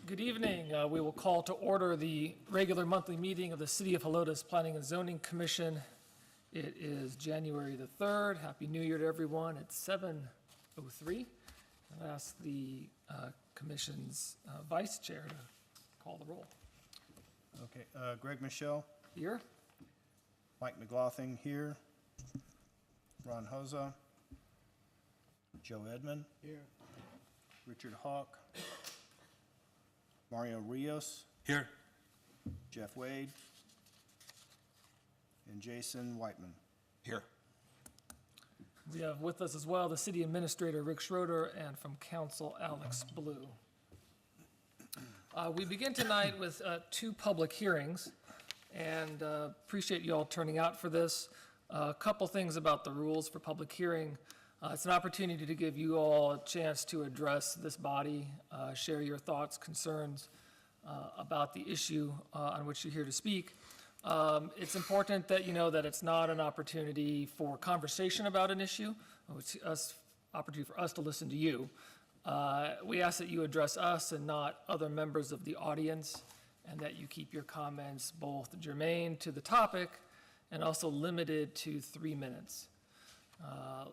Good evening. We will call to order the regular monthly meeting of the City of Helotes Planning and Zoning Commission. It is January the 3rd. Happy New Year to everyone. It's 7:03. I'll ask the Commission's Vice Chair to call the roll. Okay, Greg Michelle, Here. Mike McLaughlin here, Ron Hoza, Joe Edmond. Here. Richard Hawk, Mario Rios. Here. Jeff Wade, and Jason Whiteman. Here. We have with us as well the City Administrator Rick Schroeder and from Council Alex Blue. We begin tonight with two public hearings, and appreciate you all turning out for this. A couple things about the rules for public hearing. It's an opportunity to give you all a chance to address this body, share your thoughts, concerns about the issue on which you're here to speak. It's important that you know that it's not an opportunity for conversation about an issue. It's an opportunity for us to listen to you. We ask that you address us and not other members of the audience, and that you keep your comments both germane to the topic and also limited to 3 minutes.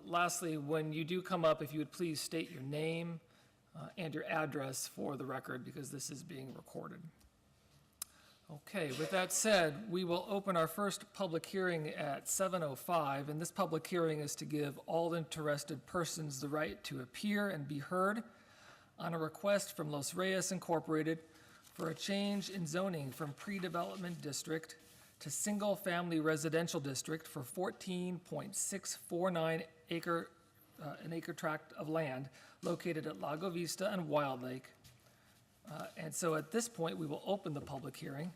Lastly, when you do come up, if you would please state your name and your address for the record, because this is being recorded. Okay, with that said, we will open our first public hearing at 7:05, and this public hearing is to give all interested persons the right to appear and be heard on a request from Los Reyes Incorporated for a change in zoning from pre-development district to single-family residential district for 14.649 an acre tract of land located at Lago Vista and Wild Lake. And so at this point, we will open the public hearing.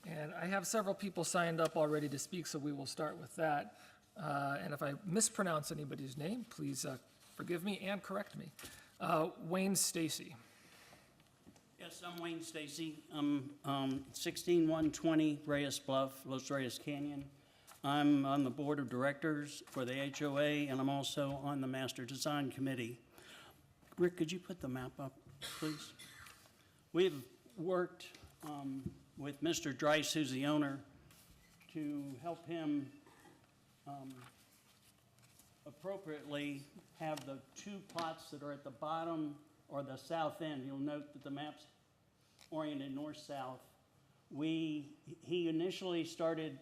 And I have several people signed up already to speak, so we will start with that. And if I mispronounce anybody's name, please forgive me and correct me. Wayne Stacy. Yes, I'm Wayne Stacy. I'm 16120 Reyes Bluff, Los Reyes Canyon. I'm on the board of directors for the HOA, and I'm also on the master design committee. Rick, could you put the map up, please? We've worked with Mr. Dreiss, who's the owner, to help him appropriately have the two plots that are at the bottom or the south end. You'll note that the map's oriented north-south. He initially started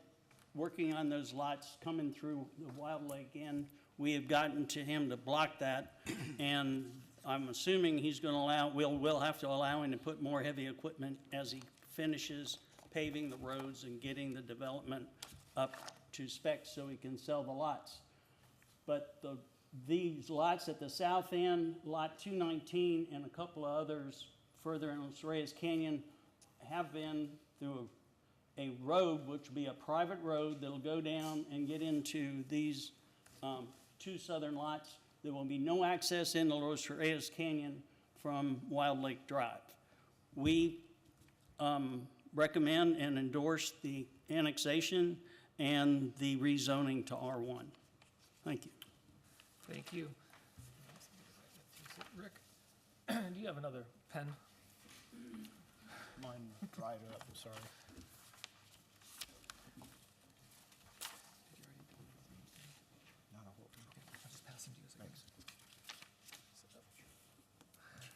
working on those lots coming through the Wild Lake Inn. We have gotten to him to block that, and I'm assuming he's going to allow, we'll have to allow him to put more heavy equipment as he finishes paving the roads and getting the development up to spec so he can sell the lots. But these lots at the south end, Lot 219 and a couple of others further in Los Reyes Canyon, have been through a road, which will be a private road that'll go down and get into these two southern lots. There will be no access into Los Reyes Canyon from Wild Lake Drive. We recommend and endorse the annexation and the rezoning to R1. Thank you. Thank you. Rick, do you have another pen? Mine dried up, I'm sorry. I'll just pass them to you as I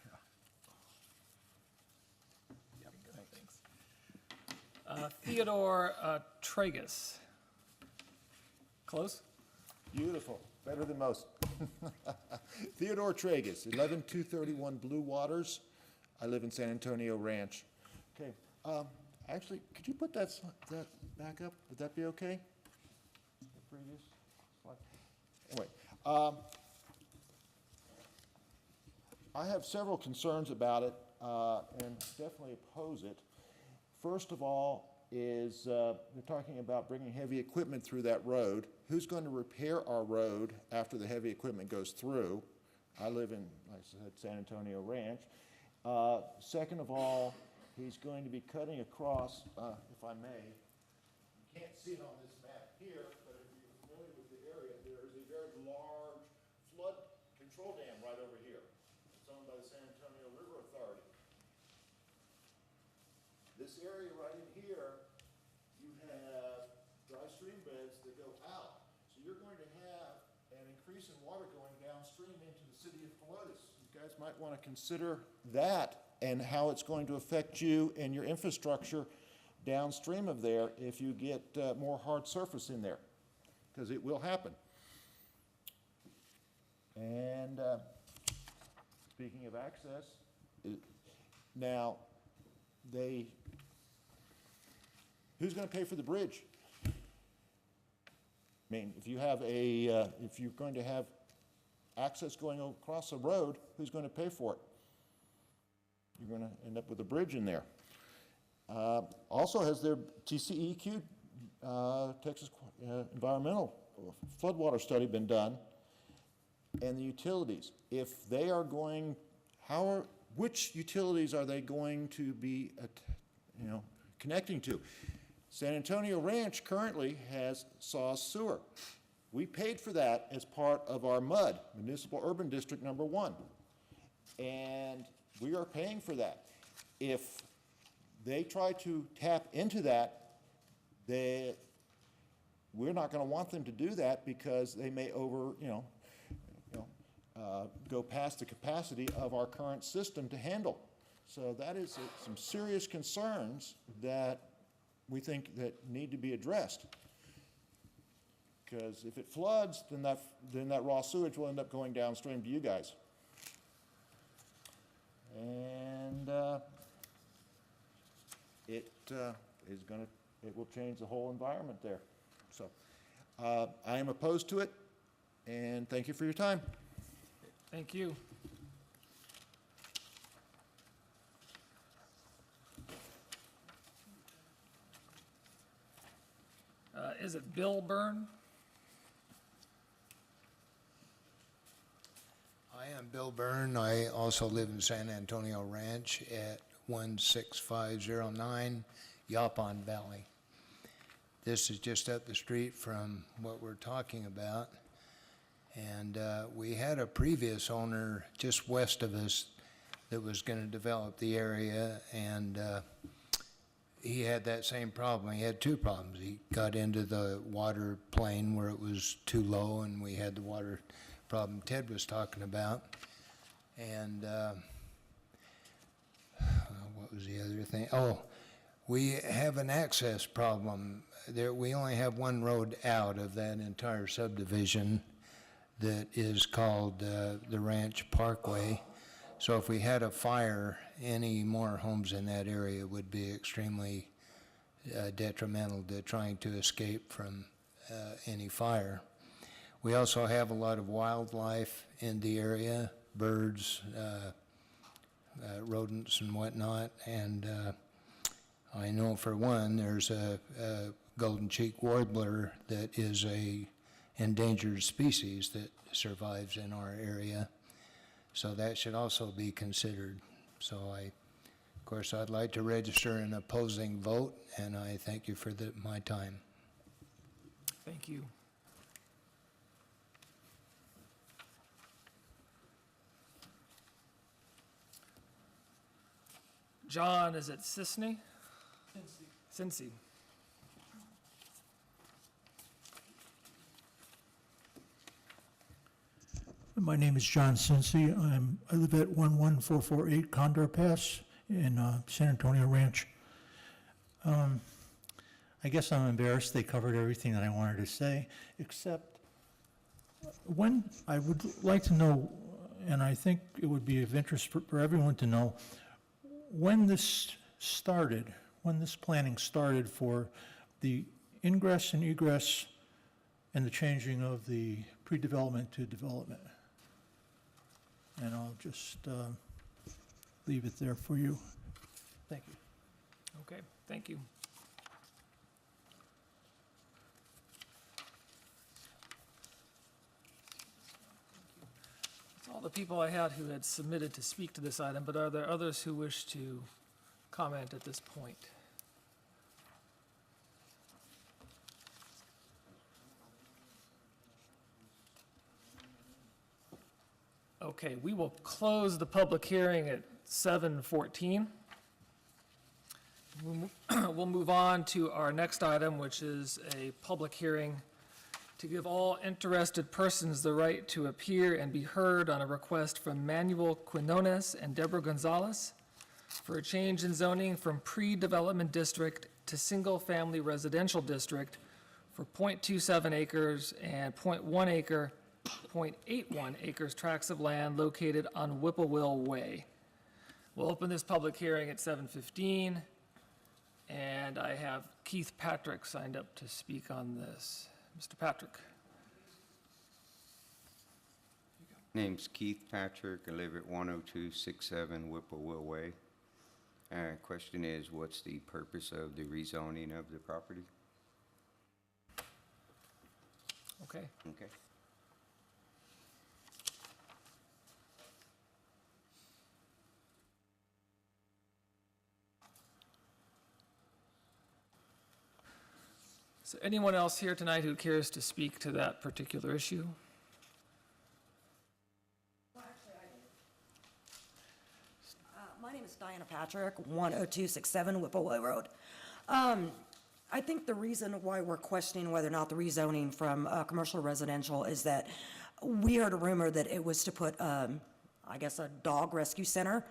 go. Thanks. Theodore Tragus. Close? Beautiful, better than most. Theodore Tragus, 11231 Blue Waters. I live in San Antonio Ranch. Okay, actually, could you put that back up? Would that be okay? The previous slide. Anyway, I have several concerns about it and definitely oppose it. First of all is they're talking about bringing heavy equipment through that road. Who's going to repair our road after the heavy equipment goes through? I live in, like I said, San Antonio Ranch. Second of all, he's going to be cutting across, if I may. You can't see it on this map here, but if you're familiar with the area, there is a very large flood control dam right over here. It's owned by the San Antonio River Authority. this area right in here, you have dry stream beds that go out. So you're going to have an increase in water going downstream into the city of Helotes. You guys might want to consider that and how it's going to affect you and your infrastructure downstream of there if you get more hard surface in there, because it will happen. And speaking of access, now, who's going to pay for the bridge? I mean, if you have if you're going to have access going across the road, who's going to pay for it? You're going to end up with a bridge in there. Also, has their TCEQ, Texas Environmental Floodwater Study, been done? And the utilities, if they are going, which utilities are they going to be, connecting to? San Antonio Ranch currently has SAW sewer. We paid for that as part of our MUD, Municipal Urban District Number 1. And we are paying for that. If they try to tap into that, we're not going to want them to do that because they may go past the capacity of our current system to handle. So that is some serious concerns that we think that need to be addressed. Because if it floods, then that raw sewage will end up going downstream to you guys. And it will change the whole environment there. So I am opposed to it, and thank you for your time. Thank you. Is it Bill Byrne? I am Bill Byrne. I also live in San Antonio Ranch at 16509 Yaupon Valley. This is just up the street from what we're talking about. And we had a previous owner just west of us that was going to develop the area, and he had that same problem. He had two problems. He got into the water plane where it was too low, and we had the water problem Ted was talking about. And what was the other thing? Oh, we have an access problem. We only have one road out of that entire subdivision that is called the Ranch Parkway. So if we had a fire, any more homes in that area would be extremely detrimental to trying to escape from any fire. We also have a lot of wildlife in the area, birds, rodents and whatnot, and I know for one there's a golden cheek warbler that is a endangered species that survives in our area. So that should also be considered. So of course, I'd like to register an opposing vote, and I thank you for my time. Thank you. John, is it Sisney? Cincy. My name is John Cincy. I live at 11448 Condor Pass in San Antonio Ranch. I guess I'm embarrassed they covered everything that I wanted to say, except when I would like to know, and I think it would be of interest for everyone to know, when this started, when this planning started for the ingress and egress and the changing of the pre-development to development. And I'll just leave it there for you. Thank you. Okay, thank you. That's all the people I had who had submitted to speak to this item, but are there others who wish to comment at this point? Okay, we will close the public hearing at 7:14. We'll move on to our next item, which is a public hearing to give all interested persons the right to appear and be heard on a request from Manuel Quinones and Deborah Gonzalez for a change in zoning from pre-development district to single-family residential district for .27 acres and .1 acre, .81 acres tracts of land located on Whippoorwill Way. We'll open this public hearing at 7:15, and I have Keith Patrick signed up to speak on this. Mr. Patrick. Name's Keith Patrick. I live at 10267 Whippoorwill Way. Question is, what's the purpose of the rezoning of the property? Okay. Okay. Is there anyone else here tonight who cares to speak to that particular issue? My name is Diana Patrick, 10267 Whippleway Road. I think the reason why we're questioning whether or not the rezoning from commercial to residential is that we heard a rumor that it was to put, I guess, a dog rescue center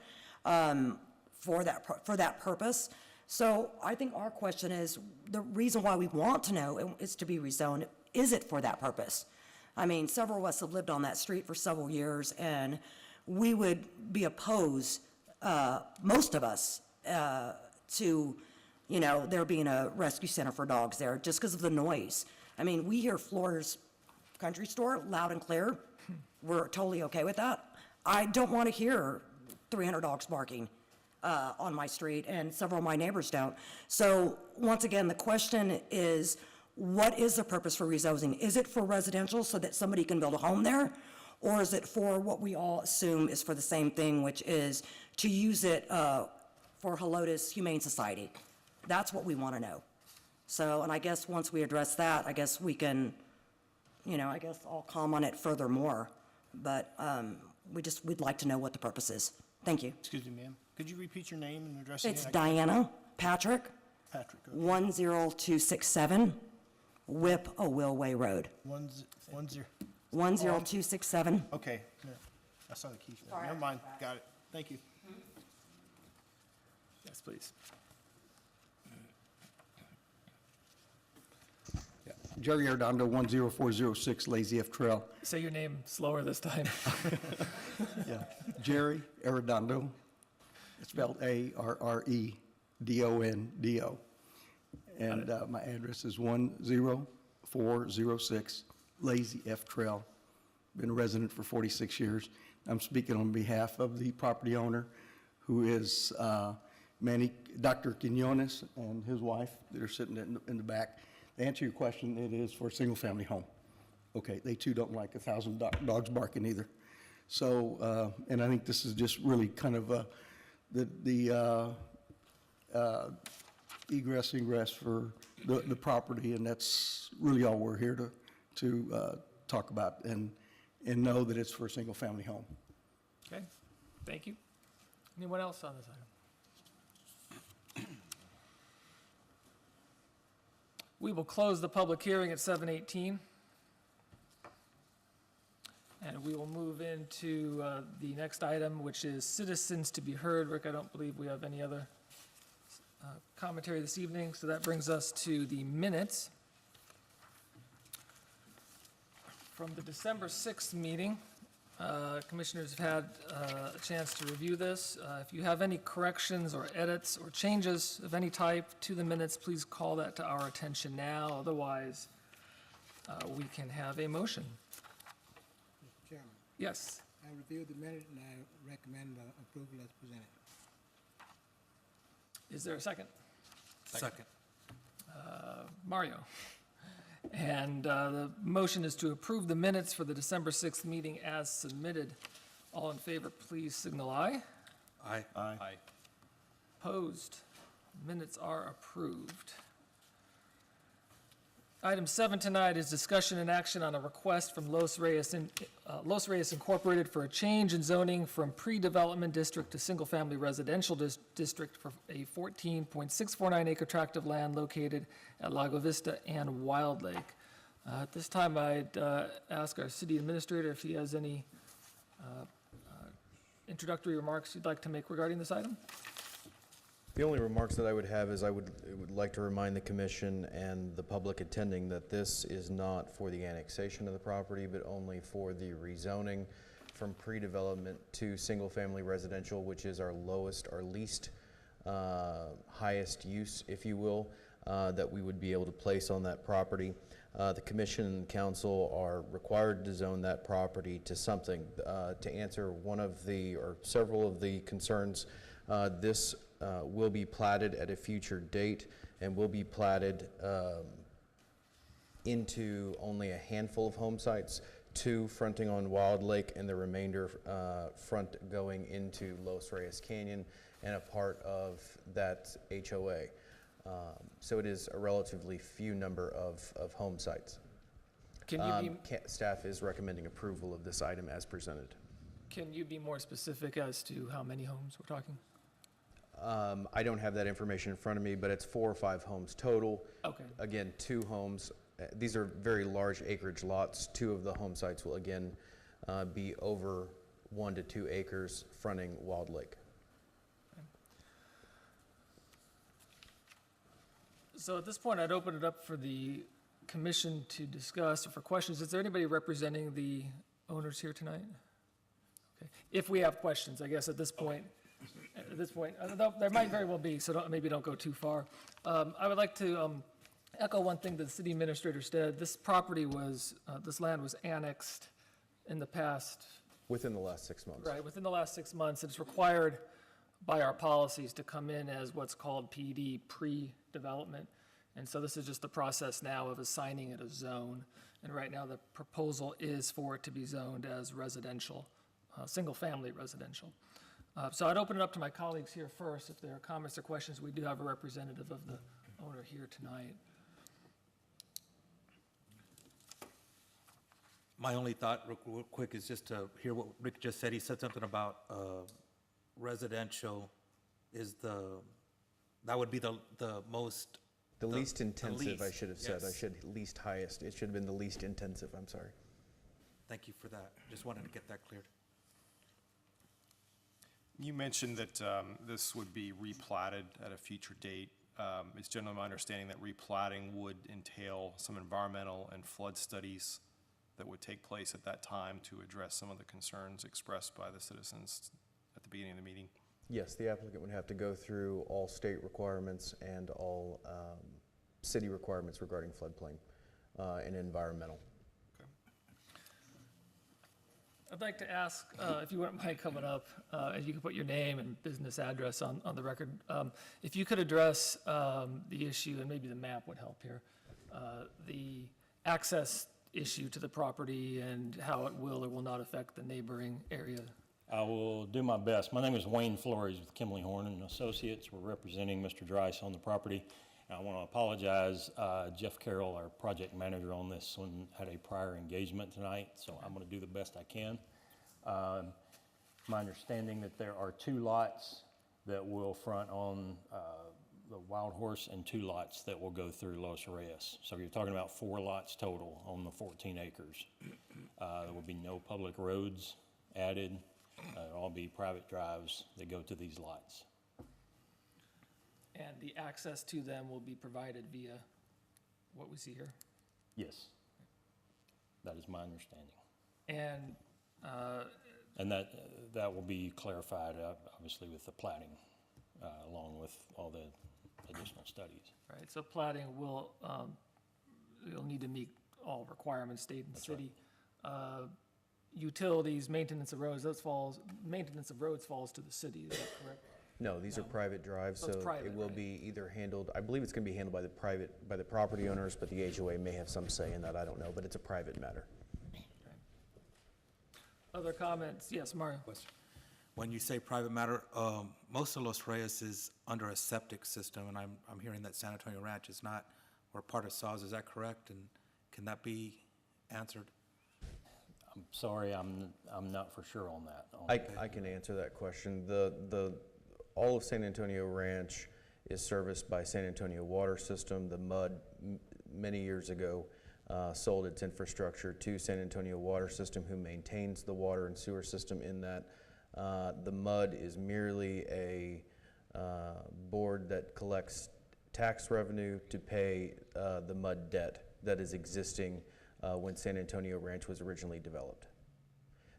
for that purpose. So I think our question is, the reason why we want to know is to be rezoned, is it for that purpose? I mean, several of us have lived on that street for several years, and we would be opposed, most of us, to, you know, there being a rescue center for dogs there, just because of the noise. I mean, we hear Florida's Country Store loud and clear. We're totally okay with that. I don't want to hear 300 dogs barking on my street, and several of my neighbors don't. So, once again, the question is, what is the purpose for rezoning? Is it for residential so that somebody can build a home there? Or is it for what we all assume is for the same thing, which is to use it for Helotes Humane Society? That's what we want to know. So, and I guess once we address that, I guess we can, you know, I guess I'll comment it furthermore. But we'd like to know what the purpose is. Thank you. Excuse me, ma'am. Could you repeat your name and address again? It's Diana Patrick, Patrick. 10267 Whippoorwill Way Road. 10267. Okay. Yeah. I saw the key. Never mind. Got it. Thank you. Yes, please. Jerry Arredondo, 10406 Lazy F Trail. Say your name slower this time. Yeah, Jerry Arredondo, it's spelled Arredondo. And my address is 10406 Lazy F Trail. Been a resident for 46 years. I'm speaking on behalf of the property owner, who is Dr. Quinones and his wife that are sitting in the back. To answer your question, it is for a single-family home. Okay, they too don't like 1,000 dogs barking either. So, and I think this is just really kind of the egress, ingress for the property, and that's really all we're here to talk about, and know that it's for a single-family home. Okay, thank you. Anyone else on this item? We will close the public hearing at 7:18. And we will move into the next item, which is citizens to be heard. Rick, I don't believe we have any other commentary this evening, so that brings us to the minutes from the December 6th meeting. Commissioners have had a chance to review this. If you have any corrections or edits or changes of any type to the minutes, please call that to our attention now. Otherwise, we can have a motion. Chairman, Yes. I reviewed the minute and I recommend approval as presented. Is there a second? Second. Mario. And the motion is to approve the minutes for the December 6th meeting as submitted. All in favor, please signal aye. Aye. Aye. Opposed? Minutes are approved. Item 7 tonight is discussion and action on a request from Los Reyes Incorporated for a change in zoning from pre-development district to single-family residential district for a 14.649 acre tract of land located at Lago Vista and Wild Lake. At this time, I'd ask our city administrator if he has any introductory remarks you'd like to make regarding this item. The only remarks that I would have is I would like to remind the commission and the public attending that this is not for the annexation of the property, but only for the rezoning from pre-development to single-family residential, which is our lowest, our least highest use, if you will, that we would be able to place on that property. The commission and council are required to zone that property to something. To answer one of the, or several of the concerns, this will be platted at a future date and will be platted into only a handful of home sites, 2 fronting on Wild Lake and the remainder front going into Los Reyes Canyon and a part of that HOA. So it is a relatively few number of home sites. Staff is recommending approval of this item as presented. Can you be more specific as to how many homes we're talking? I don't have that information in front of me, but it's 4 or 5 homes total. Okay. Again, 2 homes. These are very large acreage lots. 2 of the home sites will again be over 1 to 2 acres fronting Wild Lake. So at this point, I'd open it up for the commission to discuss or for questions. Is there anybody representing the owners here tonight? Okay. If we have questions, I guess at this point, though there might very well be, so maybe don't go too far. I would like to echo one thing that the city administrator said. This property was, this land was annexed in the past. Within the last 6 months. Right, within the last 6 months. It's required by our policies to come in as what's called PD, pre-development. And so this is just the process now of assigning it a zone. And right now, the proposal is for it to be zoned as residential, single-family residential. So I'd open it up to my colleagues here first. If there are comments or questions, we do have a representative of the owner here tonight. My only thought, real quick, is just to hear what Rick just said. He said something about residential is that would be the most. The least intensive, I should have said. Yes. Least highest. It should have been the least intensive, I'm sorry. Thank you for that. Just wanted to get that cleared. You mentioned that this would be replatted at a future date. It's generally my understanding that replatting would entail some environmental and flood studies that would take place at that time to address some of the concerns expressed by the citizens at the beginning of the meeting. Yes, the applicant would have to go through all state requirements and all city requirements regarding floodplain and environmental. I'd like to ask, if you wouldn't mind coming up, and you can put your name and business address on the record. If you could address the issue, and maybe the map would help here, the access issue to the property and how it will or will not affect the neighboring area. I will do my best. My name is Wayne Flores with Kimley Horn and Associates. We're representing Mr. Dryce on the property. And I want to apologize. Jeff Carroll, our project manager on this one, had a prior engagement tonight, so I'm going to do the best I can. My understanding that there are 2 lots that will front on the Wild Horse and 2 lots that will go through Los Reyes. So you're talking about 4 lots total on the 14 acres. There will be no public roads added. It'll all be private drives that go to these lots. And the access to them will be provided via what we see here? Yes. That is my understanding. And And that will be clarified, obviously, with the plating, along with all the additional studies. right, so plating will, you'll need to meet all requirements, state and city. Utilities, maintenance of roads, maintenance of roads falls to the city, is that correct? No, these are private drives, So so it's private, it will right? be either handled, I believe it's going to be handled by the property owners, but the HOA may have some say in that, I don't know, but it's a private matter. Other comments? Yes, Mario? When you say private matter, most of Los Reyes is under a septic system, and I'm hearing that San Antonio Ranch is not, or part of SAWS, is that correct? And can that be answered? I'm sorry, I'm not for sure on that. I can answer that question. All of San Antonio Ranch is serviced by San Antonio Water System. The MUD, many years ago, sold its infrastructure to San Antonio Water System, who maintains the water and sewer system in that. The MUD is merely a board that collects tax revenue to pay the MUD debt that is existing when San Antonio Ranch was originally developed.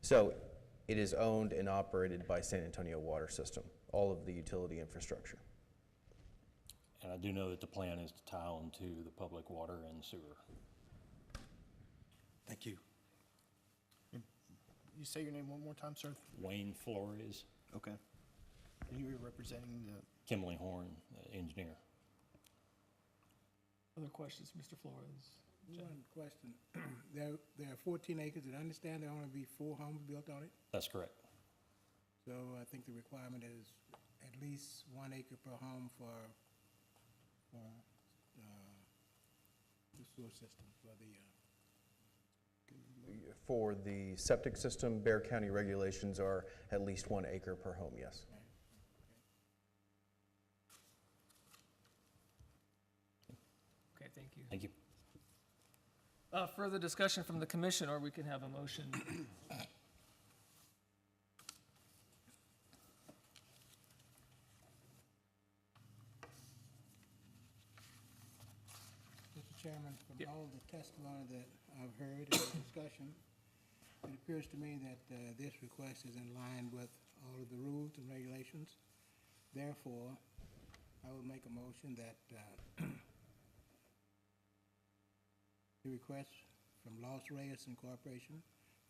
So it is owned and operated by San Antonio Water System, all of the utility infrastructure. And I do know that the plan is to tie into the public water and sewer. Thank you. You say your name one more time, sir? Wayne Flores, Okay. And you were representing the, Kimley Horn, engineer. Other questions, Mr. Flores? One question. There are 14 acres, and I understand there only be 4 homes built on it, That's correct. so I think the requirement is at least 1 acre per home for the sewer system, For the septic system, Bear County regulations are at least 1 acre per home, yes. Okay, thank you. Thank you. Further discussion from the commission, or we can have a motion. Mr. Chairman, from Yep. all the testimony that I've heard and the discussion, it appears to me that this request is in line with all of the rules and regulations. Therefore, I will make a motion that the request from Los Reyes Incorporation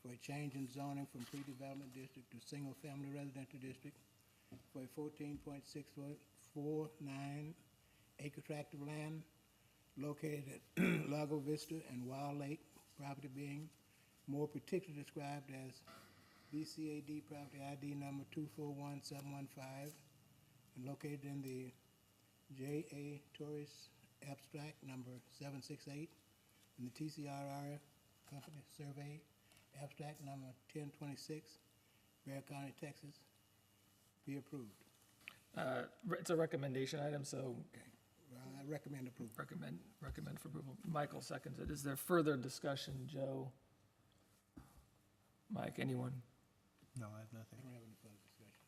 for a change in zoning from pre-development district to single-family residential district for a 14.649 acre tract of land located at Lago Vista and Wild Lake, property being more particularly described as BCAD property ID number 241715 and located in the J.A. Torres abstract number 768 in the TCRR Company Survey abstract number 1026, Bear County, Texas, be approved. It's a recommendation item, so Okay. Well, I recommend approval. recommend for approval. Michael seconds it. Is there further discussion, Joe? Mike, anyone? no, I have nothing. I don't have any further discussion.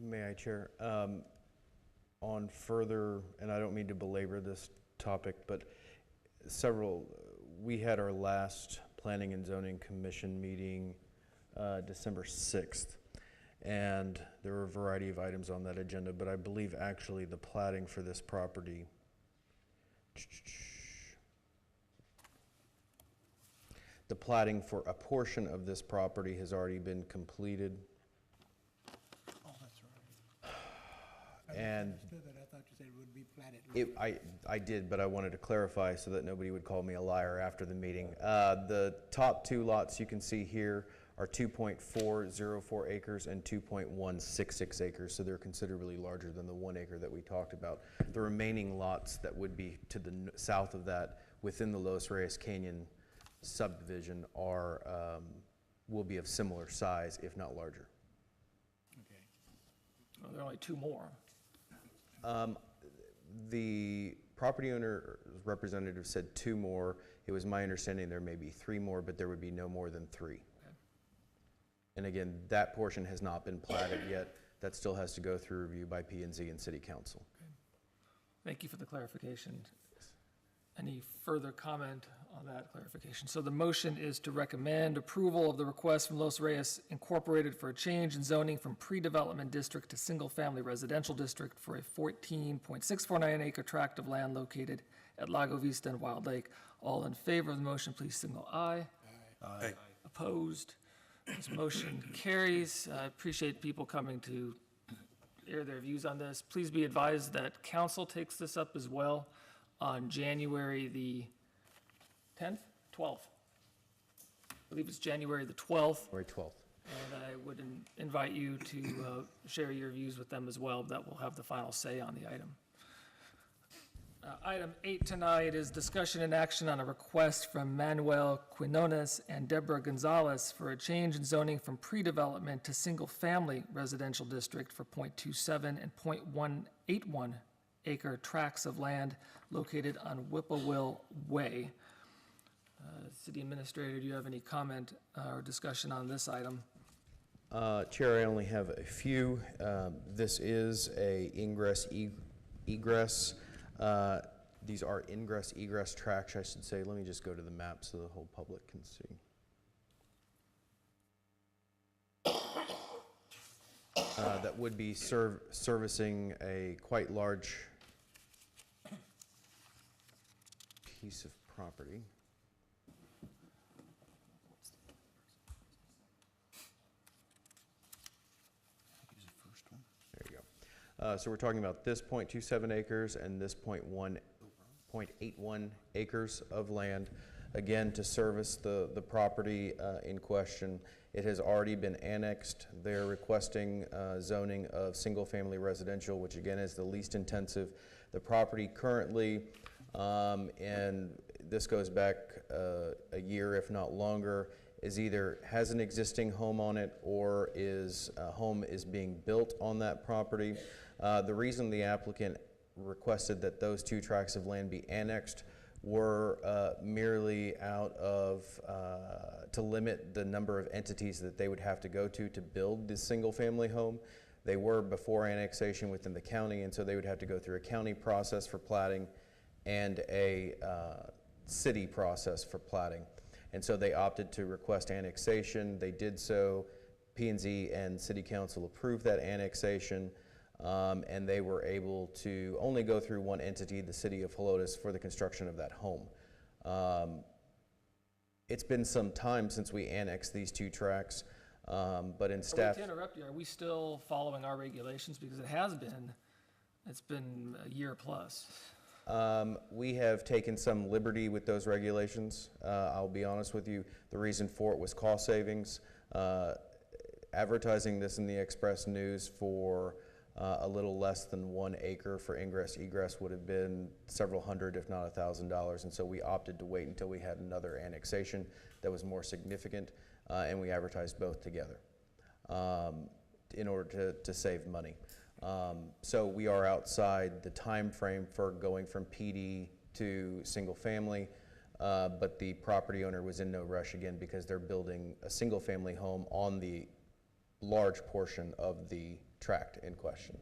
May I, Chair? On further, and I don't mean to belabor this topic, but we had our last Planning and Zoning Commission meeting December 6th, and there were a variety of items on that agenda, but I believe actually the plating for this property, the plating for a portion of this property has already been completed. Oh, that's right. And Understood that. I thought you said it would be platted. I did, but I wanted to clarify so that nobody would call me a liar after the meeting. The top 2 lots you can see here are 2.404 acres and 2.166 acres, so they're considerably larger than the 1 acre that we talked about. The remaining lots that would be to the south of that within the Los Reyes Canyon subdivision will be of similar size, if not larger. Okay. Well, there are only 2 more. The property owner representative said 2 more. It was my understanding there may be 3 more, but there would be no more than 3. And again, that portion has not been platted yet. That still has to go through review by P&Z and City Council. Thank you for the clarification. Any further comment on that clarification? So the motion is to recommend approval of the request from Los Reyes Incorporated for a change in zoning from pre-development district to single-family residential district for a 14.649 acre tract of land located at Lago Vista and Wild Lake. All in favor of the motion, please signal aye. Aye. Opposed? This motion carries. I appreciate people coming to air their views on this. Please be advised that council takes this up as well on January the 10th, 12th. I believe it's January the 12th. January 12th. And I would invite you to share your views with them as well. That will have the final say on the item. Item 8 tonight is discussion and action on a request from Manuel Quinones and Deborah Gonzalez for a change in zoning from pre-development to single-family residential district for .27 and .181 acre tracts of land located on Whippoorwill Way. City Administrator, do you have any comment or discussion on this item? Chair, I only have a few. This is a ingress, egress. These are ingress, egress tracks, I should say. Let me just go to the map so the whole public can see. That would be servicing a quite large piece of property. There you go. So we're talking about this .27 acres and this .81 acres of land, again, to service the property in question. It has already been annexed. They're requesting zoning of single-family residential, which again is the least intensive. The property currently, and this goes back a year, if not longer, is either has an existing home on it or a home is being built on that property. The reason the applicant requested that those two tracts of land be annexed were merely out of, to limit the number of entities that they would have to go to build this single-family home. They were before annexation within the county, and so they would have to go through a county process for platting and a city process for platting. And so they opted to request annexation. They did so. P&Z and City Council approved that annexation, and they were able to only go through one entity, the City of Helotes, for the construction of that home. It's been some time since we annexed these two tracts, but in staff... To interrupt you, are we still following our regulations? Because it's been a year plus. We have taken some liberty with those regulations. I'll be honest with you, the reason for it was cost savings. Advertising this in the Express News for a little less than 1 acre for ingress egress would have been several hundred, if not $1,000, and so we opted to wait until we had another annexation that was more significant, and we advertised both together in order to save money. So we are outside the time frame for going from PD to single family, but the property owner was in no rush again because they're building a single family home on the large portion of the tract in question.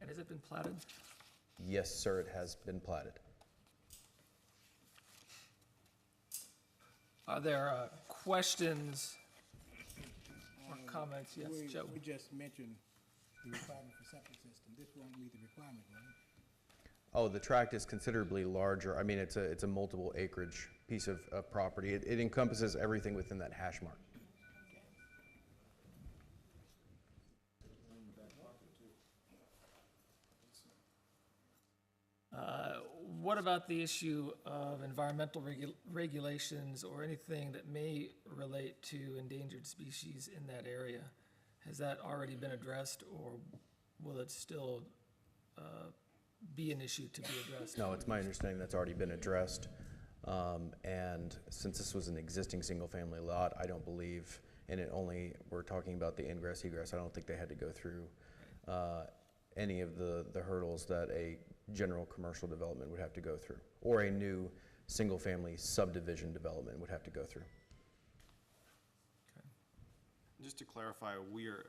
And has it been platted? Yes, sir, it has been platted. Are there questions or comments? Yes, Joe. We just mentioned the requirement for septic system. This won't meet the requirement, right? Oh, the tract is considerably larger. I mean, it's a multiple acreage piece of property. It encompasses everything within that hash mark. What about the issue of environmental regulations or anything that may relate to endangered species in that area? Has that already been addressed, or will it still be an issue to be addressed? No, it's my understanding that's already been addressed. And since this was an existing single-family lot, I don't believe, and we're talking about the ingress egress, I don't think they had to go through any of the hurdles that a general commercial development would have to go through, or a new single-family subdivision development would have to go through. Just to clarify, we're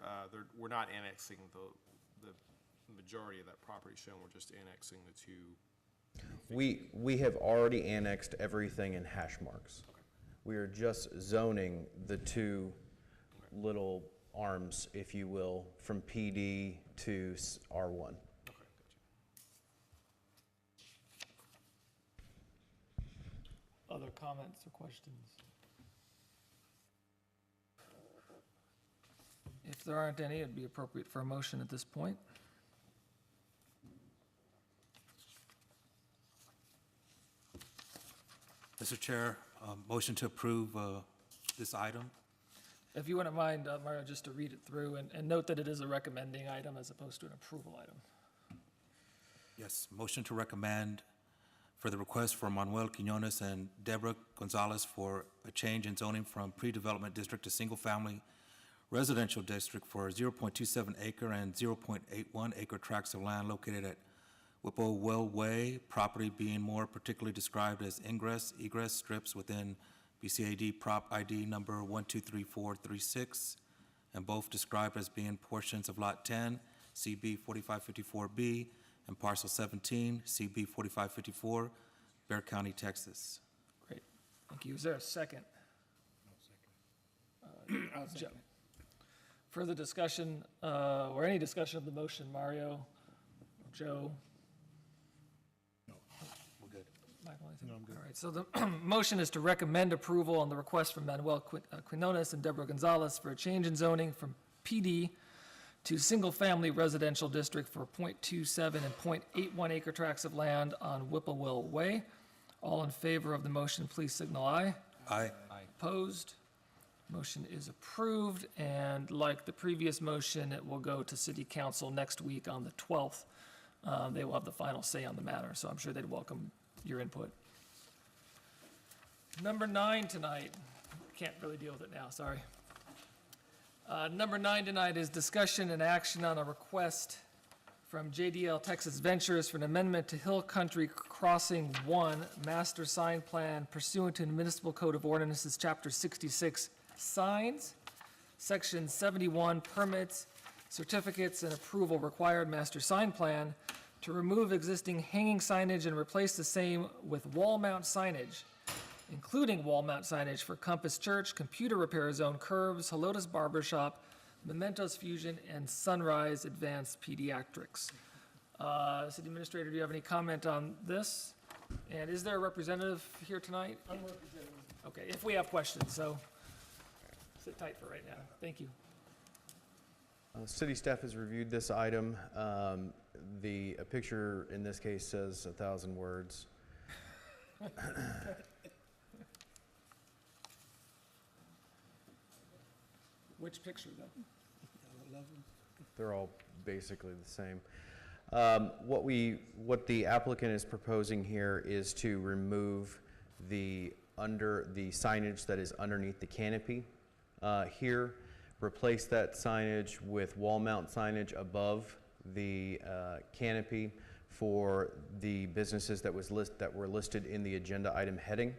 not annexing the majority of that property shown, we're just annexing the two. We have already annexed everything in hash marks. Okay. We are just zoning the two little arms, if you will, from PD to R1. Other comments or questions? If there aren't any, it'd be appropriate for a motion at this point. Mr. Chair, motion to approve this item. If you wouldn't mind, Mario, just to read it through and note that it is a recommending item as opposed to an approval item. Yes, motion to recommend for the request for Manuel Quinones and Deborah Gonzalez for a change in zoning from pre-development district to single-family residential district for 0.27 acre and 0.81 acre tracts of land located at Whipple Way, property being more particularly described as ingress/egress strips within BCAD Prop ID number 123436, and both described as being portions of Lot 10, CB 4554B, and Parcel 17, CB 4554, Bear County, Texas. Great, thank you. Is there a second? Joe. Further discussion, or any discussion of the motion, Mario, Joe? We're good. Michael, anything? All right, so the motion is to recommend approval on the request from Manuel Quinones and Deborah Gonzalez for a change in zoning from PD to single-family residential district for .27 and .81 acre tracts of land on Whipple Way. All in favor of the motion, please signal aye. Aye. Opposed? Motion is approved, and like the previous motion, it will go to City Council next week on the 12th. They will have the final say on the matter, so I'm sure they'd welcome your input. Number 9 tonight, can't really deal with it now, sorry. Number 9 tonight is discussion and action on a request from JDL Texas Ventures for an amendment to Hill Country Crossing 1 Master Sign Plan pursuant to Municipal Code of Ordinances, Chapter 66, Signs, Section 71, Permits, Certificates, and Approval Required Master Sign Plan to remove existing hanging signage and replace the same with wall mount signage, including wall mount signage for Compass Church, Computer Repair Zone, Curves, Helotes Barber Shop, Mementos Fusion, and Sunrise Advanced Pediatrics. City Administrator, do you have any comment on this? And is there a representative here tonight? I'm representing. Okay, if we have questions, so sit tight for right now. Thank you. City staff has reviewed this item. A picture in this case says 1,000 words. Which picture, though? They're all basically the same. What the applicant is proposing here is to remove the signage that is underneath the canopy here, replace that signage with wall mount signage above the canopy for the businesses that were listed in the agenda item heading.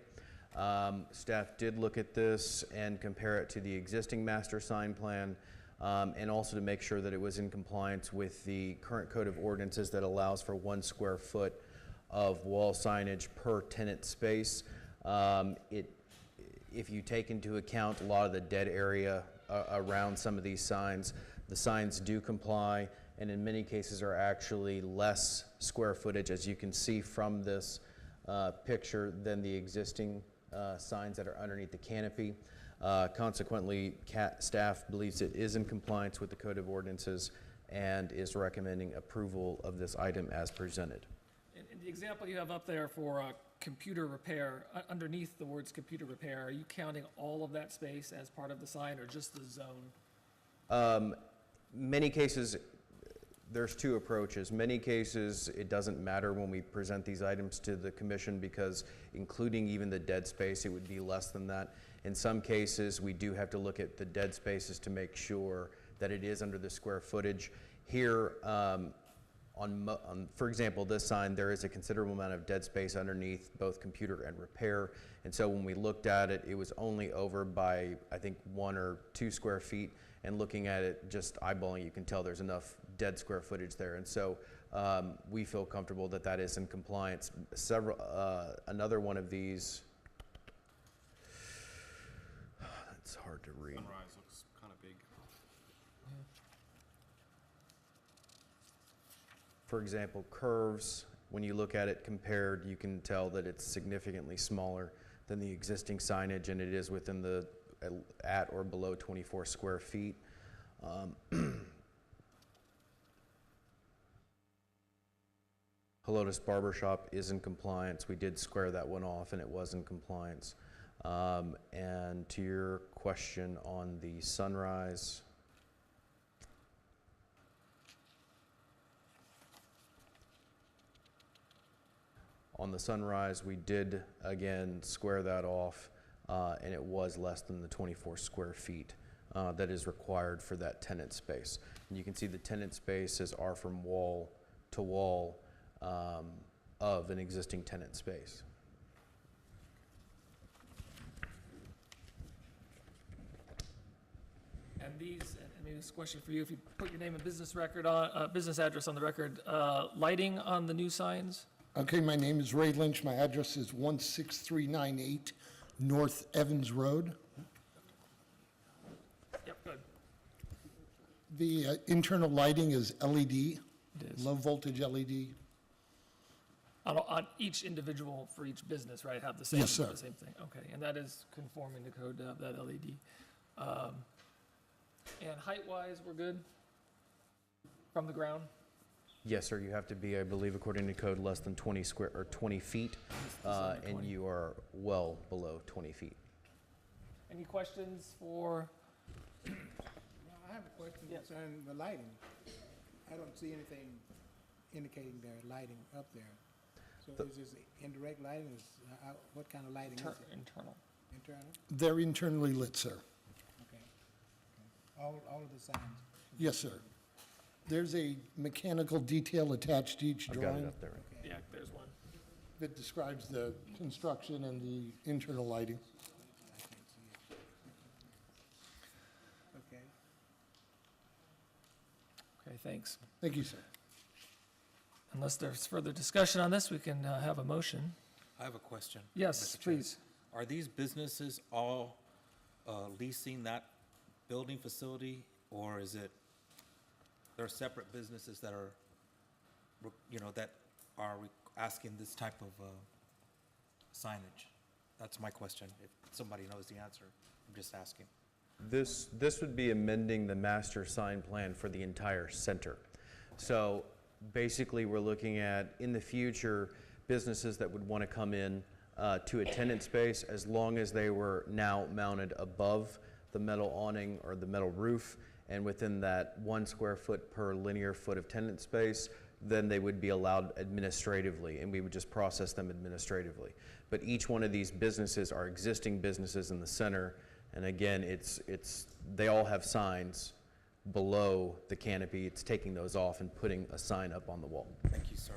Staff did look at this and compare it to the existing master sign plan, and also to make sure that it was in compliance with the current code of ordinances that allows for 1 square foot of wall signage per tenant space. If you take into account a lot of the dead area around some of these signs, the signs do comply, and in many cases are actually less square footage, as you can see from this picture, than the existing signs that are underneath the canopy. Consequently, staff believes it is in compliance with the Code of Ordinances and is recommending approval of this item as presented. And the example you have up there for computer repair, underneath the words computer repair, are you counting all of that space as part of the sign or just the zone? Many cases, there's 2 approaches. Many cases, it doesn't matter when we present these items to the commission because including even the dead space, it would be less than that. In some cases, we do have to look at the dead spaces to make sure that it is under the square footage. Here, for example, this sign, there is a considerable amount of dead space underneath both computer and repair. And so when we looked at it, it was only over by, I think, 1 or 2 square feet. And looking at it, just eyeballing, you can tell there's enough dead square footage there. And so we feel comfortable that that is in compliance. Another one of these, it's hard to read. Sunrise looks kind of big. For example, Curves, when you look at it compared, you can tell that it's significantly smaller than the existing signage, and it is within the at or below 24 square feet. Helotes Barber Shop is in compliance. We did square that one off, and it was in compliance. And to your question on the Sunrise, On the Sunrise, we did, again, square that off, and it was less than the 24 square feet that is required for that tenant space. And you can see the tenant spaces are from wall to wall of an existing tenant space. And these, and maybe this is a question for you, if you put your name and business record on, business address on the record, lighting on the new signs? Okay, my name is Ray Lynch. My address is 16398 North Evans Road. Yep, good. The internal lighting is LED, It is. low voltage LED. On each individual, for each business, right, have the same? Yes, sir. The same thing, okay, and that is conforming to code to have that LED. And height-wise, we're good? From the ground? Yes, sir, you have to be, I believe, according to code, less than 20 square, or 20 feet, and you are well below 20 feet. Any questions for, Well, I have a question concerning the lighting. I don't see anything indicating their lighting up there. So is this indirect lighting, what kind of lighting is it? internal? Internal? They're internally lit, sir. Okay. All of the signs? Yes, sir. There's a mechanical detail attached to each I've got it drawing up there. Yeah, there's one. that describes the construction and the internal lighting. I can't see it. Okay. Okay, thanks. Thank you, sir. Unless there's further discussion on this, we can have a motion. I have a question. Yes, Mr. Chair. please. Are these businesses all leasing that building facility, or is it, there are separate businesses that are, that are asking this type of signage? That's my question. If somebody knows the answer, I'm just asking. This would be amending the master sign plan for the entire center. So basically, we're looking at, in the future, businesses that would want to come in to a tenant space, as long as they were now mounted above the metal awning or the metal roof, and within that 1 square foot per linear foot of tenant space, then they would be allowed administratively, and we would just process them administratively. But each one of these businesses are existing businesses in the center, and again, they all have signs below the canopy. It's taking those off and putting a sign up on the wall. Thank you, sir.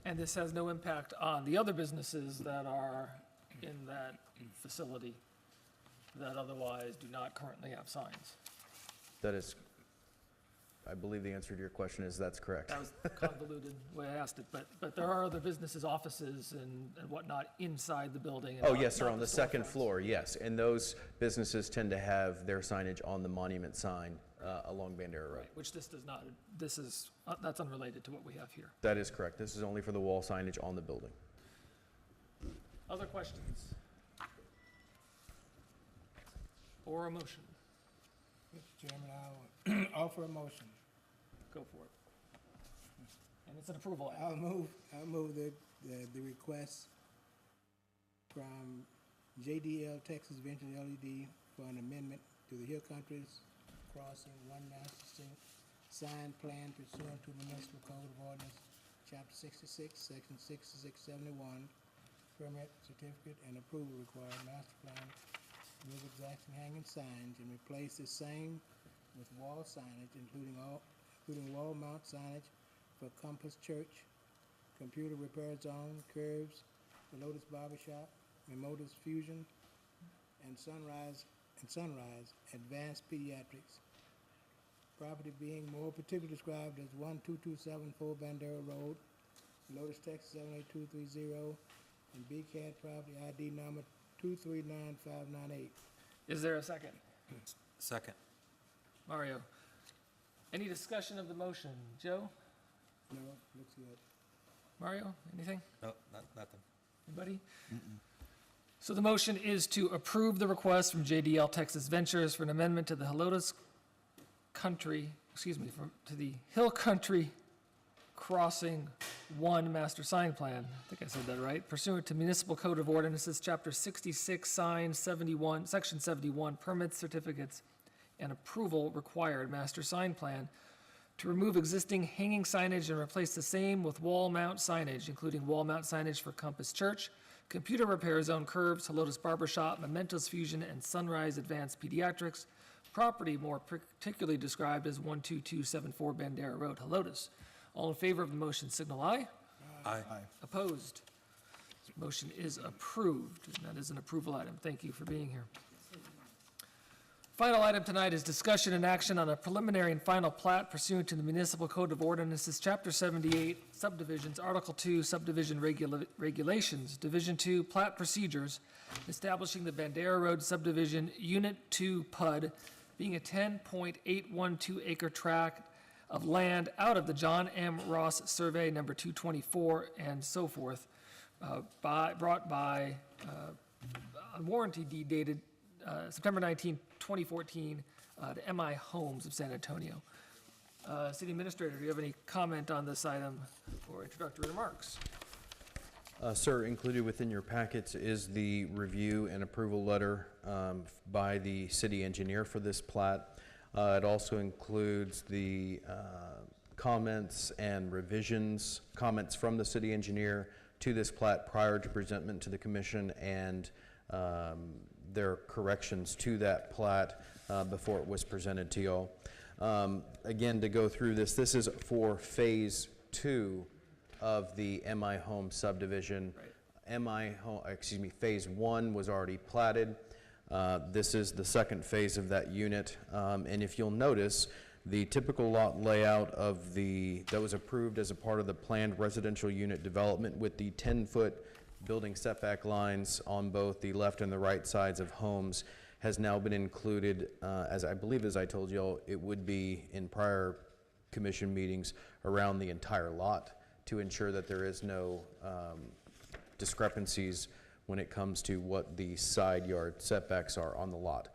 And this has no impact on the other businesses that are in that facility that otherwise do not currently have signs? That is, I believe the answer to your question is that's correct. That was convoluted the way I asked it, but there are other businesses, offices and whatnot inside the building. and Oh, not- yes, sir, not on the second storefronts. floor, yes. And those businesses tend to have their signage on the monument sign along Bandera Road. Right, which this does not, this is, that's unrelated to what we have here. That is correct. This is only for the wall signage on the building. Other questions? Or a motion? Mr. Chairman, I'll offer a motion. Go for it. And it's an approval act. I'll move the request from JDL Texas Venture LED for an amendment to the Hill Country's Crossing One Master Sign Plan pursuant to Municipal Code of Ordinance, Chapter 66, Section 6671, permit, certificate, and approval required master plan with exacting hanging signs, and replace the same with wall signage, including wall mount signage for Compass Church, Computer Repair Zone, Curves, the Lotus Barber Shop, Remotus Fusion, and Sunrise Advanced Pediatrics. Property being more particularly described as 12274 Bandera Road, Lotus, Texas 78230, and BCAT property ID number 239598. Is there a second? Second. Mario? Any discussion of the motion? Joe? No, looks good. Mario, anything? No, nothing. Anybody? So the motion is to approve the request from JDL Texas Ventures for an amendment to the Helotes Country, to the Hill Country Crossing 1 Master Sign Plan. I think I said that right. Pursuant to Municipal Code of Ordinances, Chapter 66, Sign 71, Section 71, Permits, Certificates, and Approval Required Master Sign Plan to remove existing hanging signage and replace the same with wall mount signage, including wall mount signage for Compass Church, Computer Repair Zone Curbs, Helotes Barber Shop, Mementos Fusion, and Sunrise Advanced Pediatrics. Property more particularly described as 12274 Bandera Road, Helotes. All in favor of the motion signal aye. Aye. Opposed? Motion is approved, and that is an approval item. Thank you for being here. Final item tonight is discussion and action on a preliminary and final plat pursuant to the Municipal Code of Ordinances, Chapter 78, Subdivisions, Article 2, Subdivision Regulations, Division 2, Plat Procedures, establishing the Bandera Road Subdivision, Unit 2 PUD, being a 10.812 acre tract of land out of the John M. Ross Survey Number 224 and so forth, brought by, on warranty deed dated September 19, 2014, to M.I. Homes of San Antonio. City Administrator, do you have any comment on this item or introductory remarks? Sir, included within your packets is the review and approval letter by the city engineer for this plat. It also includes the comments and revisions, comments from the city engineer to this plat prior to presentment to the commission, and their corrections to that plat before it was presented to y'all. Again, to go through this, this is for phase 2 of the M.I. Home subdivision. Phase 1 was already platted. This is the second phase of that unit. And if you'll notice, the typical lot layout of that was approved as a part of the planned residential unit development with the 10-foot building setback lines on both the left and the right sides of homes has now been included, as I believe, as I told y'all, it would be in prior commission meetings around the entire lot to ensure that there is no discrepancies when it comes to what the side yard setbacks are on the lot.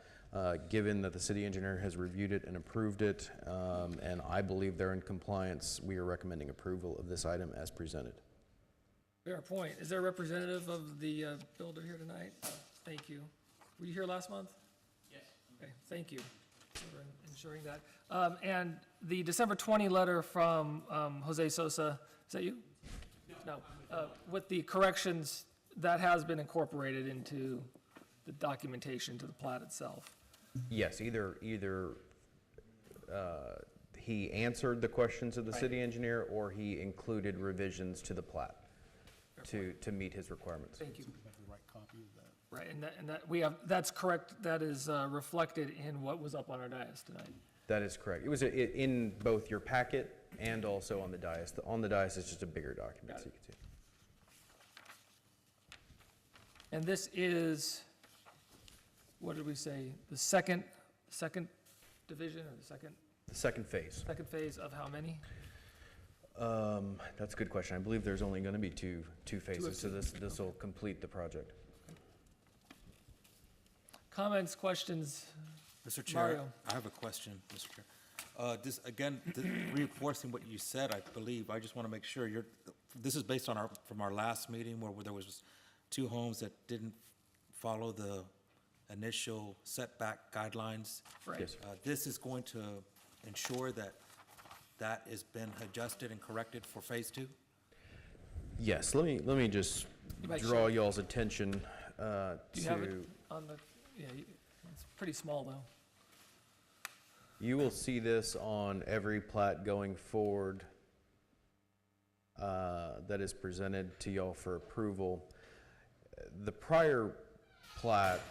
Given that the city engineer has reviewed it and approved it, and I believe they're in compliance, we are recommending approval of this item as presented. Fair point. Is there a representative of the builder here tonight? Thank you. Were you here last month? Yes. Okay, thank you for ensuring that. And the December 20 letter from Jose Sosa, is that you? No. With the corrections, that has been incorporated into the documentation to the plat itself. Yes, either he answered the questions of the city engineer or he included revisions to the plat to meet his requirements. Thank you. Have the right copy of that. Right, and that we have, that's correct. That is reflected in what was up on our dais tonight. That is correct. It was in both your packet and also on the dais. On the dais is just a bigger document, so you can see. And this is, what did we say, the second division or The second phase. second phase of how many? That's a good question. I believe there's only going to be two phases, so this will complete the project. Comments, questions? Mr. Chair, Mario. I have a question, Mr. Chair. This, again, reinforcing what you said, I believe, I just want to make sure this is based on from our last meeting where there was 2 homes that didn't follow the initial setback guidelines. Right. Yes. This is going to ensure that has been adjusted and corrected for phase 2? Yes, let me just You might draw show- y'all's attention Do you have it on the, yeah, it's pretty small though. You will see this on every plat going forward that is presented to y'all for approval. The prior plat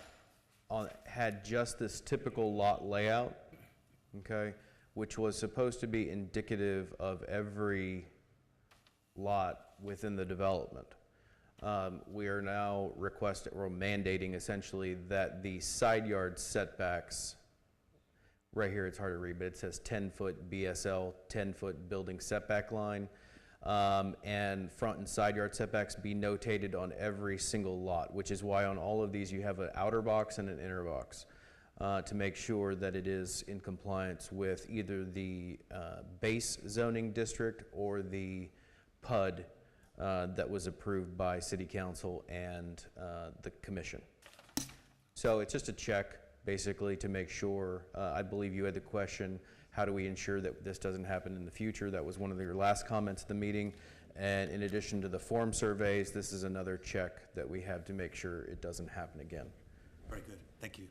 had just this typical lot layout, okay, which was supposed to be indicative of every lot within the development. We are now requesting, or mandating essentially, that the side yard setbacks, right here it's hard to read, but it says 10-foot BSL, 10-foot building setback line, and front and side yard setbacks be notated on every single lot, which is why on all of these you have an outer box and an inner box to make sure that it is in compliance with either the base zoning district or the PUD that was approved by City Council and the Commission. So it's just a check, basically, to make sure. I believe you had the question, How do we ensure that this doesn't happen in the future? That was one of your last comments at the meeting. And in addition to the form surveys, this is another check that we have to make sure it doesn't happen again. Very good, thank you.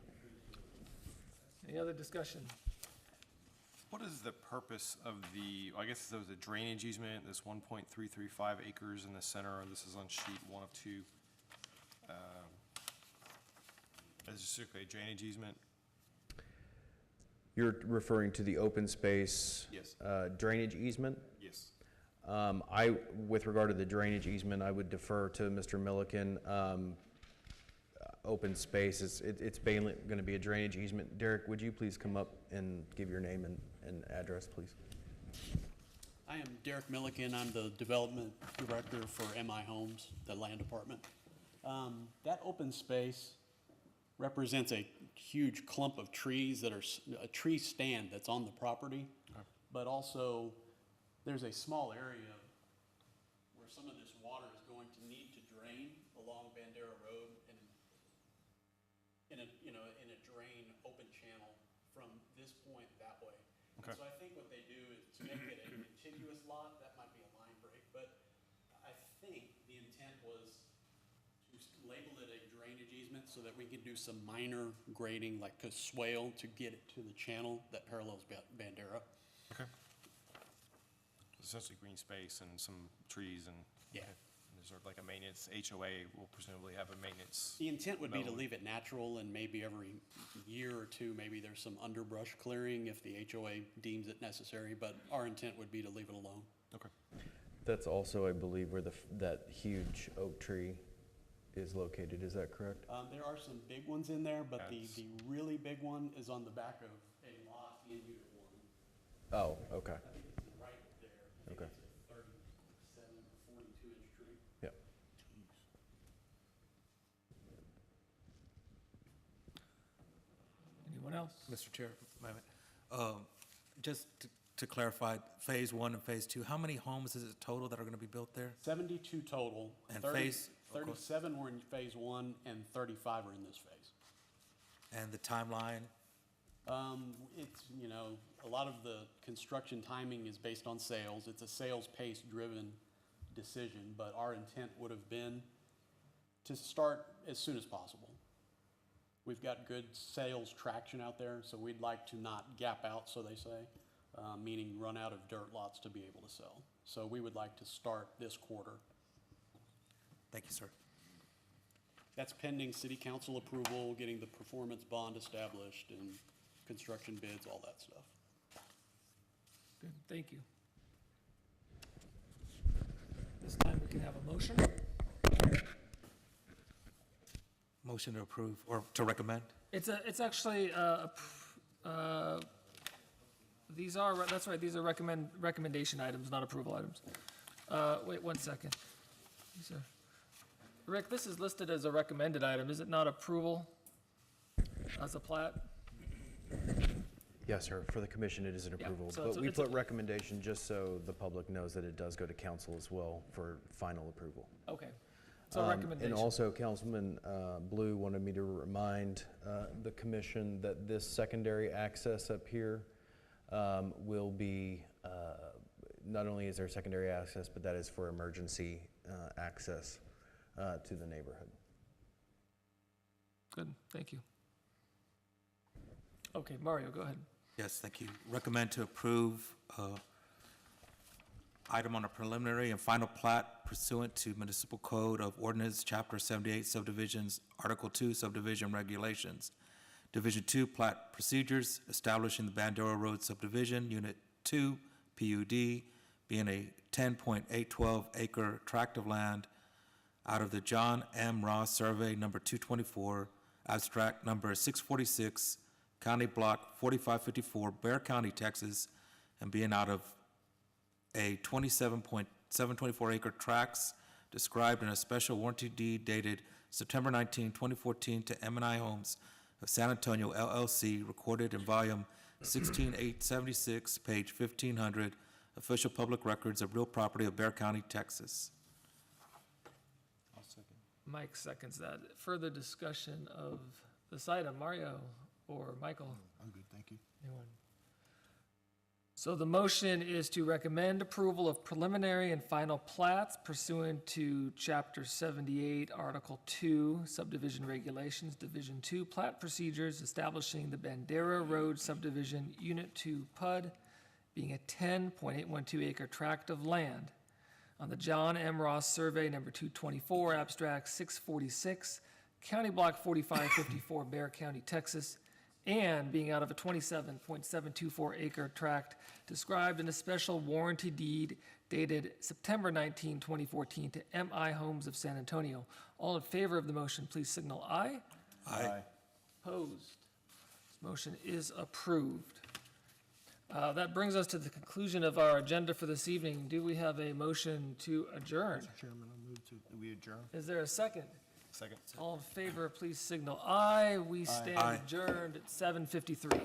Any other discussion? What is the purpose of I guess there was a drainage easement, this 1.335 acres in the center, and this is on sheet 1 of 2. Is it strictly a drainage easement? You're referring to the open space Yes. drainage easement? Yes. With regard to the drainage easement, I would defer to Mr. Milliken. Open space, it's mainly going to be a drainage easement. Derek, would you please come up and give your name and address, please? I am Derek Milliken. I'm the Development Director for MI Homes, the Land Department. That open space represents a huge clump of trees that are a tree stand that's on the property, but also there's a small area where some of this water is going to need to drain along Bandera Road and in a drain open channel from this point that way. Okay. So I think what they do is to make it a contiguous lot, that might be a line break, but I think the intent was to label it a drainage easement so that we could do some minor grading, like a swale, to get it to the channel that parallels Bandera. Okay. Essentially green space and some trees and. Yeah. Is there like a maintenance, HOA will presumably have a maintenance. The intent would be to mode. leave it natural, and maybe every year or two, maybe there's some underbrush clearing if the HOA deems it necessary, but our intent would be to leave it alone. Okay. That's also, I believe, where that huge oak tree is located. Is that correct? There are some big ones in there, but the Yes. really big one is on the back of a lot in Unit 1. Oh, okay. I think it's right there. I think Okay. it's a 37 or 42-inch tree. Yep. Anyone else? Mr. Chair, just to clarify, Phase 1 and Phase 2, how many homes is it total that are going to be built there? 72 total. And 30 phase- of course. 37 were in Phase 1, and 35 are in this phase. And the timeline? It's, a lot of the construction timing is based on sales. It's a sales pace driven decision, but our intent would have been to start as soon as possible. We've got good sales traction out there, so we'd like to not gap out, so they say, meaning run out of dirt lots to be able to sell. So we would like to start this quarter. Thank you, sir. That's pending city council approval, getting the performance bond established and construction bids, all that stuff. Good, thank you. This time we can have a motion. Motion to approve, or to recommend? It's actually, these are, that's right, these are recommendation items, not approval items. Wait 1 second. These are- Rick, this is listed as a recommended item, is it not approval as a plat? Yes, sir. For the commission, it is an Yeah, approval. so But it's a- we it's a- put recommendation just so the public knows that it does go to council as well for final approval. Okay, so And recommendation. also, Councilman Blue wanted me to remind the commission that this secondary access up here will be, not only is there secondary access, but that is for emergency access to the neighborhood. Good, thank you. Okay, Mario, go ahead. Yes, thank you. Recommend to approve item on a preliminary and final plat pursuant to Municipal Code of Ordinance, Chapter 78 Subdivisions, Article 2 Subdivision Regulations, Division 2 Plat Procedures, establishing the Bandera Road Subdivision, Unit 2, PUD, being a 10.812 acre tract of land out of the John M. Ross Survey Number 224, Abstract Number 646, County Block 4554, Bexar County, Texas, and being out of a 27.724 acre tracts described in a special warranty deed dated September 19, 2014 to M&I Homes of San Antonio LLC, recorded in volume 16876, page 1500, Official Public Records of Real Property of Bexar County, Texas. Mike seconds that. Further discussion of this item, Mario or Michael? I'm good, thank you. Anyone? So the motion is to recommend approval of preliminary and final plats pursuant to Chapter 78, Article 2, Subdivision Regulations, Division 2, Plat Procedures, establishing the Bandera Road Subdivision Unit 2 PUD, being a 10.812 acre tract of land on the John M. Ross Survey Number 224, Abstract 646, County Block 4554, Bear County, Texas, and being out of a 27.724 acre tract described in a special warranty deed dated September 19, 2014 to M.I. Homes of San Antonio. All in favor of the motion, please signal aye. Aye. Opposed? This motion is approved. That brings us to the conclusion of our agenda for this evening. Do we have a motion to adjourn? Mr. Chairman, I'll move to, that we adjourn. Is there a second? Second. All in favor, please signal aye. We stand Aye. adjourned at 7:53.